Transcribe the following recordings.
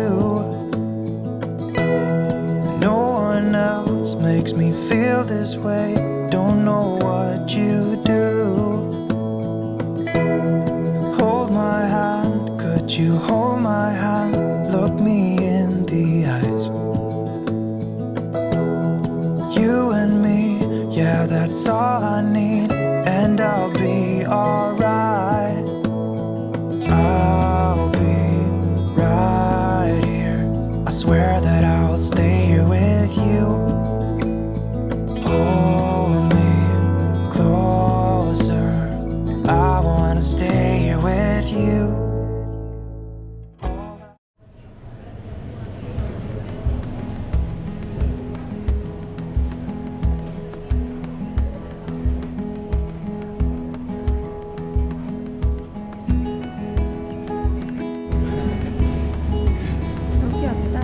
you. No one else makes me feel this way. Don't know what you do. Hold my hand, could you hold my hand? Look me in the eyes. You and me, yeah, that's all I need. And I'll be alright. I'll be right here. I swear that I'll stay here with you. Hold me closer. I wanna stay here with you. 여기 왔다.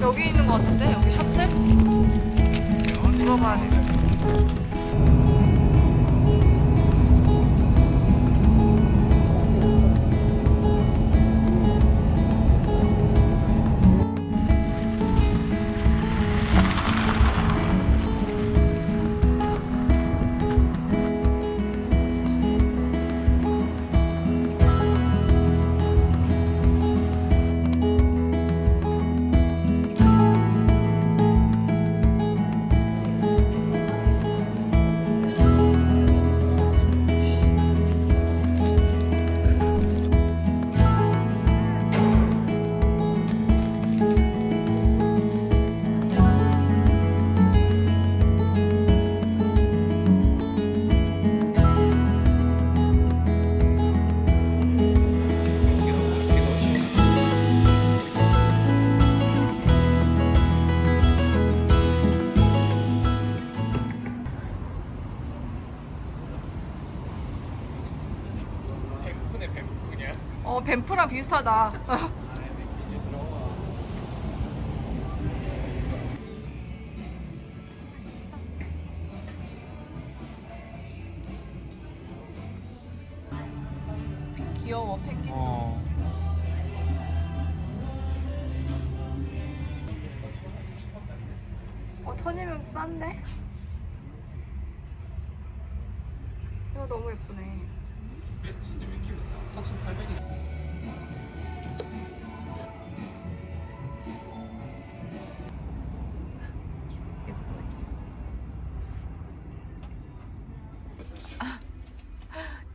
여기 있는 것 같은데? 여기 셔틀? 물어봐야 돼. 뱀프랑 비슷하다. 귀여워, 펭귄. 천이면 싼데? 이거 너무 예쁘네. 배치인데 왜 이렇게 비싸? 4,800원.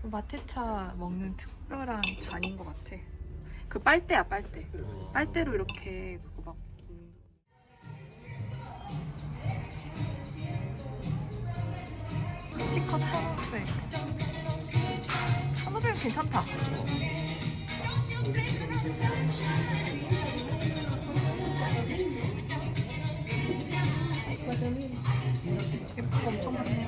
마테차 먹는 특별한 잔인 것 같아. 그 빨대야, 빨대. 빨대로 이렇게 그거 막. 스티커 1,500. 1,500은 괜찮다. 예쁘고 엄청 많네.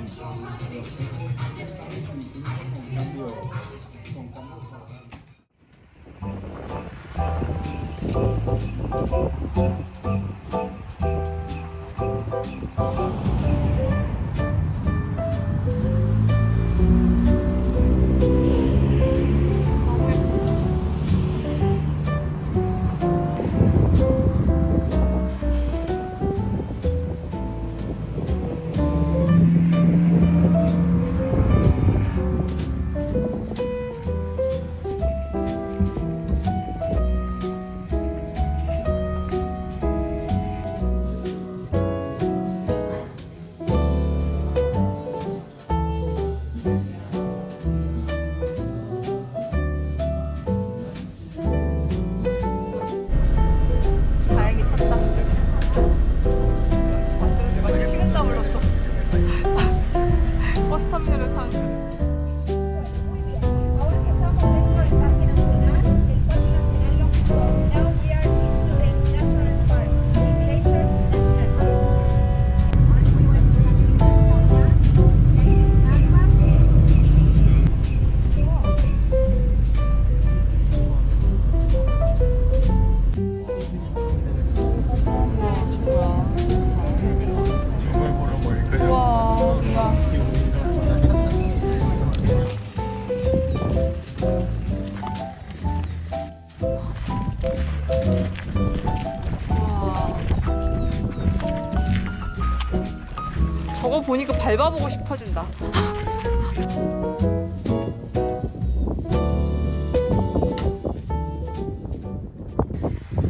보니까 밟아보고 싶어진다.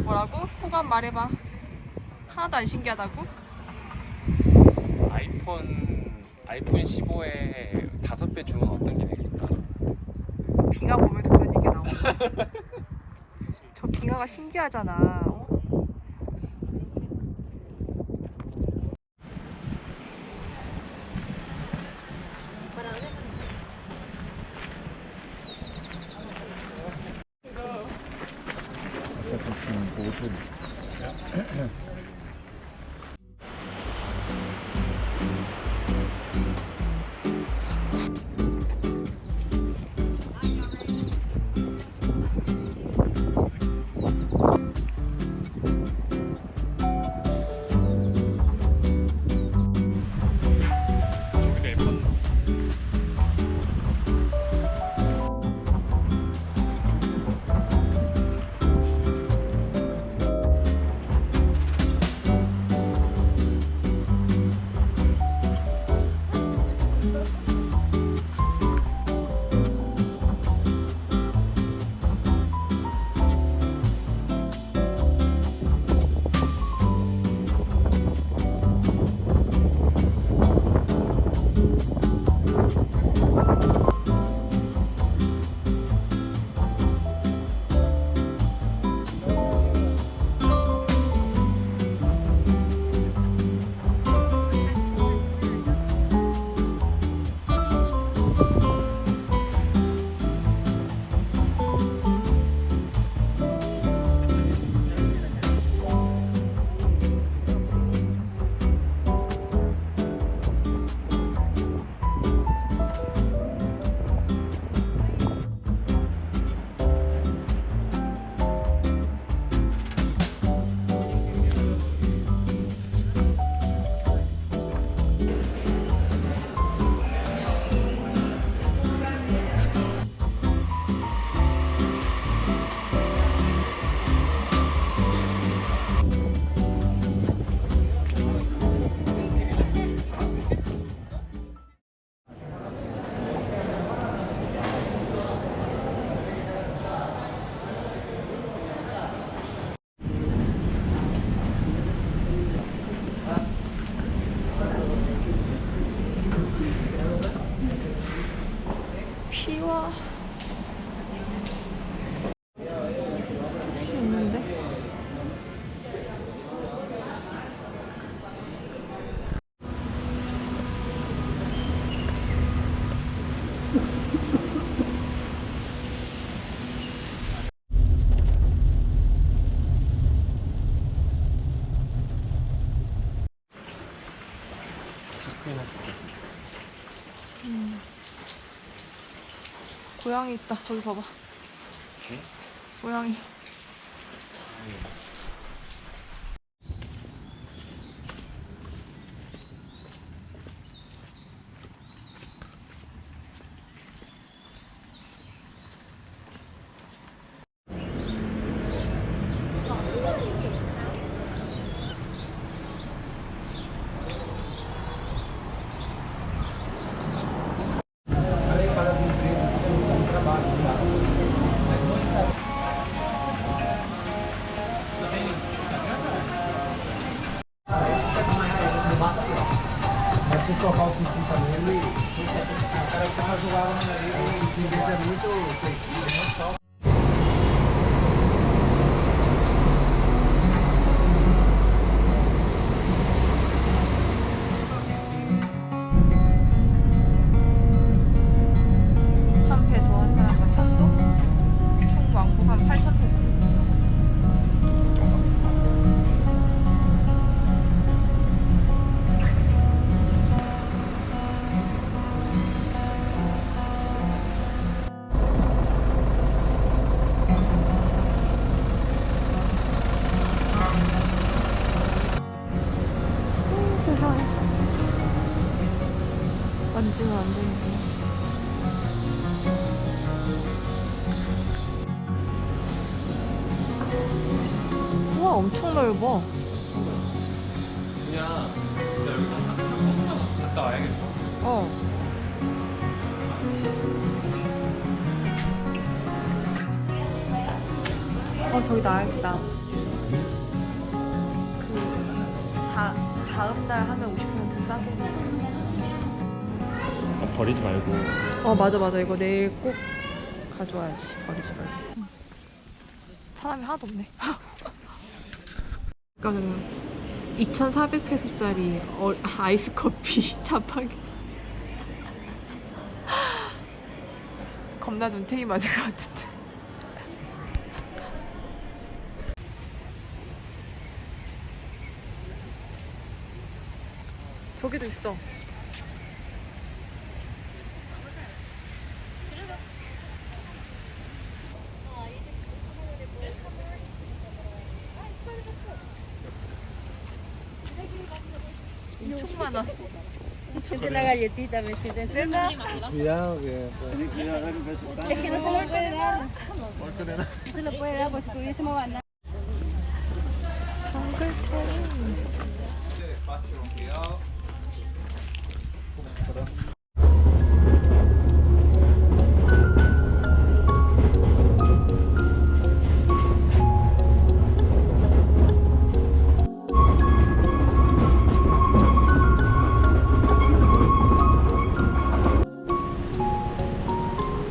뭐라고? 소감 말해봐. 하나도 안 신기하다고? 아이폰 15에 5배 주면 어떤 게 되겠다. 빙하 보면서 그런 얘기 나오고. 저 빙하가 신기하잖아. 저기도 예뻤나? 비와. 택시 있는데? 고양이 있다. 저기 봐봐. 고양이. Vocês tocar o piquinho também, o cara que tá jogando na areia é muito sensível, não só. 만지면 안 되는구나. 우와, 엄청 넓어. 그냥 여기서 이따 와야겠어. 어. 저기 나야겠다. 다음 날 하면 50% 싸게. 버리지 말고. 맞아. 이거 내일 꼭 가져와야지. 버리지 말고. 사람이 하나도 없네. 그러니까는 2,400페소짜리 아이스 커피 자판기. 겁나 눈탱이 맞은 것 같은데. 저기도 있어. 엄청 많아. De la galletita, me sienten Cuidado que... Es que no se lo puede dar. No se lo puede dar, pues si tuviésemos banana.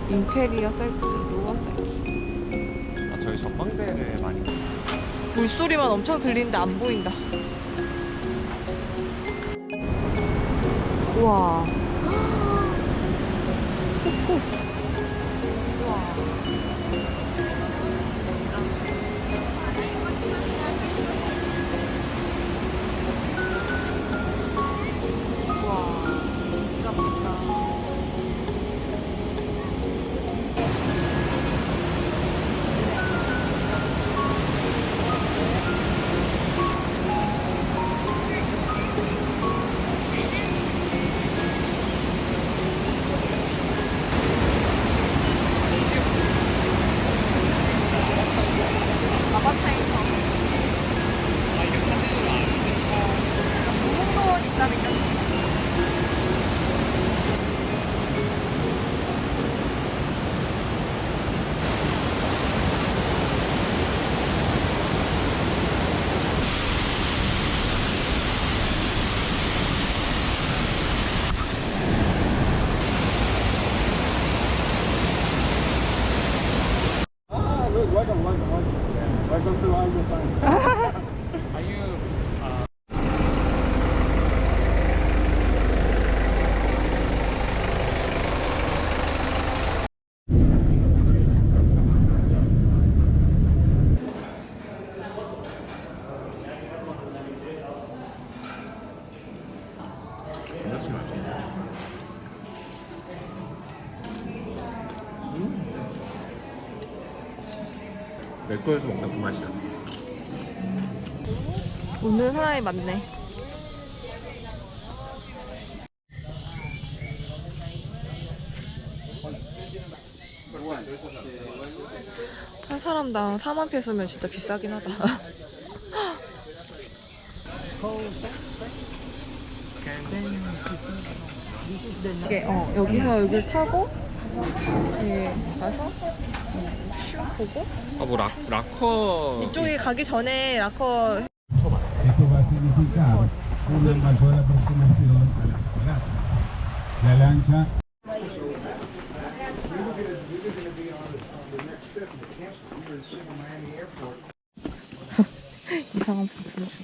임페리어 셀키, 로어 셀키. 저희 전망대를 많이. 물소리만 엄청 들리는데 안 보인다. 우와. 폭포. 우와. 진짜. 우와. 진짜 멋있다. 무릉도원 있다니까. Welcome to our time. Are you? 맥도에서 먹는 그 맛이야. 오늘 사람이 많네. 한 사람당 4만 페소면 진짜 비싸긴 하다. 이게 여기서 여기를 타고 가서 슈 보고 뭐 락커. 이쪽에 가기 전에 락커. Esto va a significar una mayor aproximación a la fragata. La lancha. 이상한 부분 중.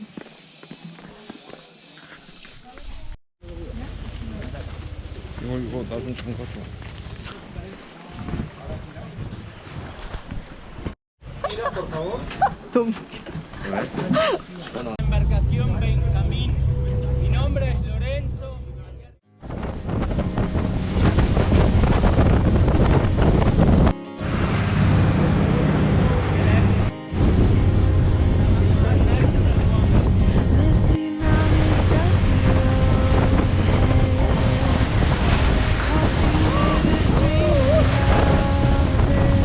이거 나 좀 잠가줘. 너무 웃기다. Embarcación Benjamín. Mi nombre es Lorenzo. Misty mountains, dusty roads ahead. Crossing rivers, dreaming of a day.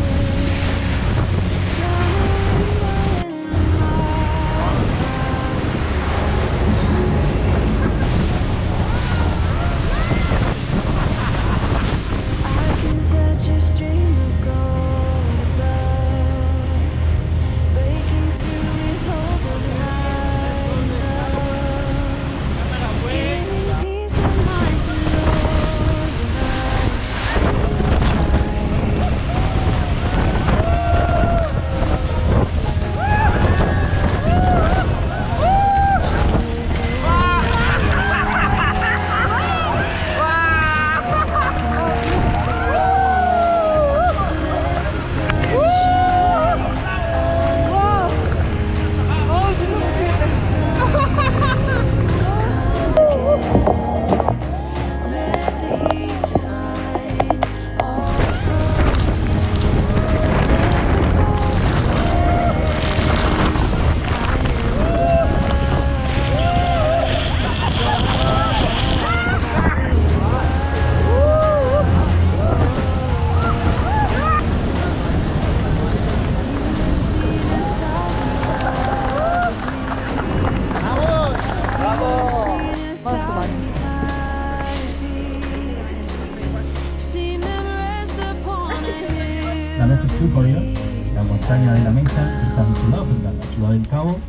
Tanto punta la ciudad del Cabo.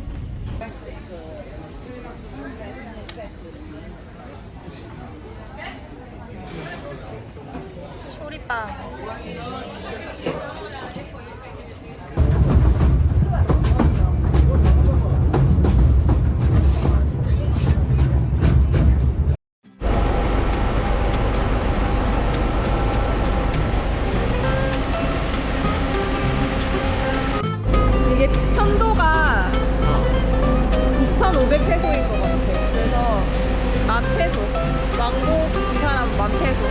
초리빵. 이게 편도가 2,500페소인 것 같아. 그래서 10,000페소. 왕복 두 사람 10,000페소.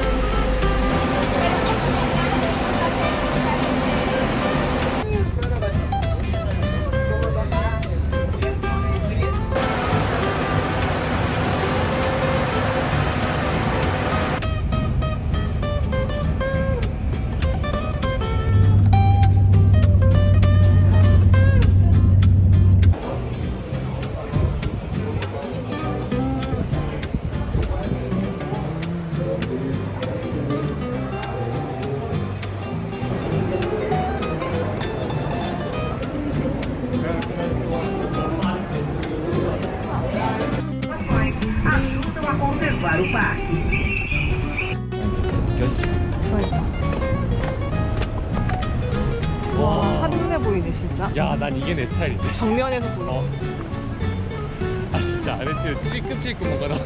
와, 한눈에 보이네 진짜. 야, 난 이게 내 스타일인데. 정면에서 보여. 아 진짜 아르트 찔끔찔끔 뭔가 나.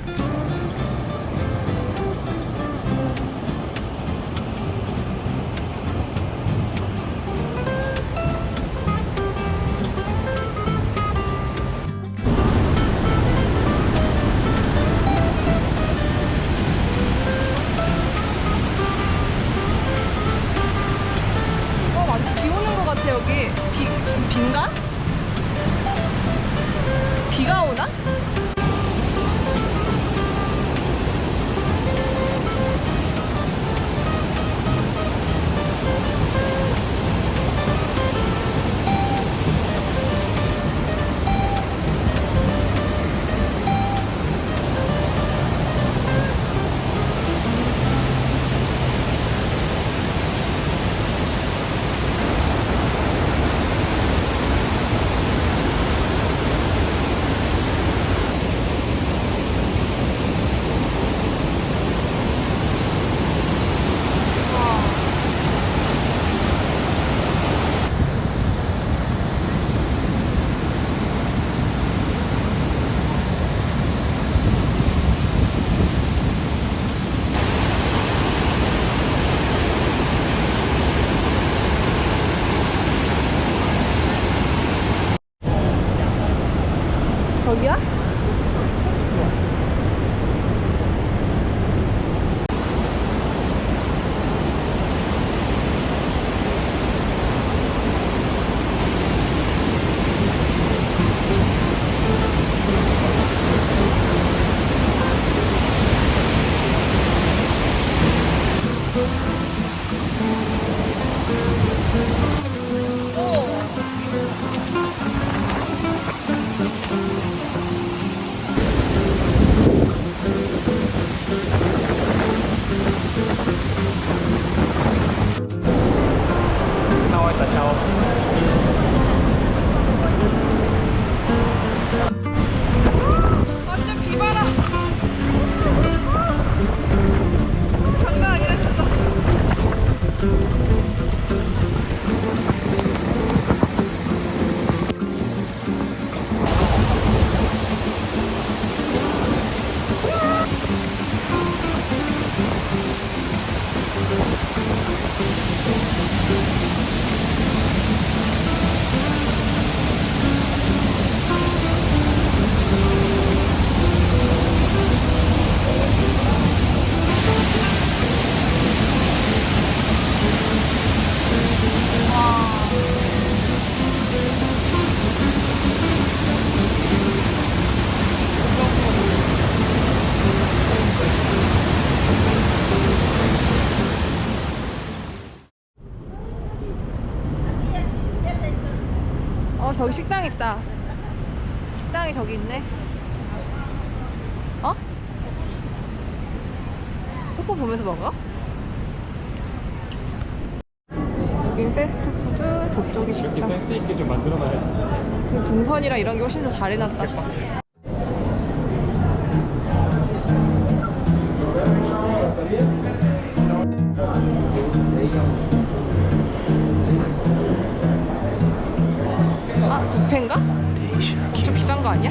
완전 비 오는 것 같아 여기. 빈가? 비가 오나? 저기야? 나와있다 샤워. 완전 비 봐라. 장난 아니야 진짜. 저기 식당 있다. 식당이 저기 있네. 어? 폭포 보면서 먹어? 여긴 패스트푸드 저쪽이 이렇게 식당. 센스 있게 좀 만들어놔야지 진짜. 지금 동선이랑 이런 게 훨씬 더 잘 해놨다. 아, 뷔페인가? 좀 비싼 거 아니야?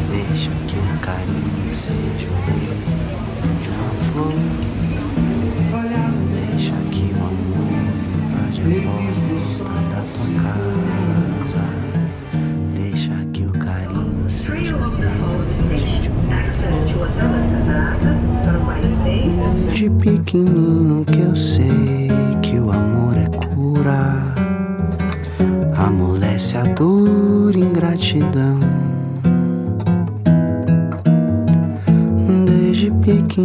Deixa que o carinho seja o brilho de uma flor. Deixa que o amor invade a porta da tua casa. Deixa que o carinho seja o brilho de uma flor. Desde pequenino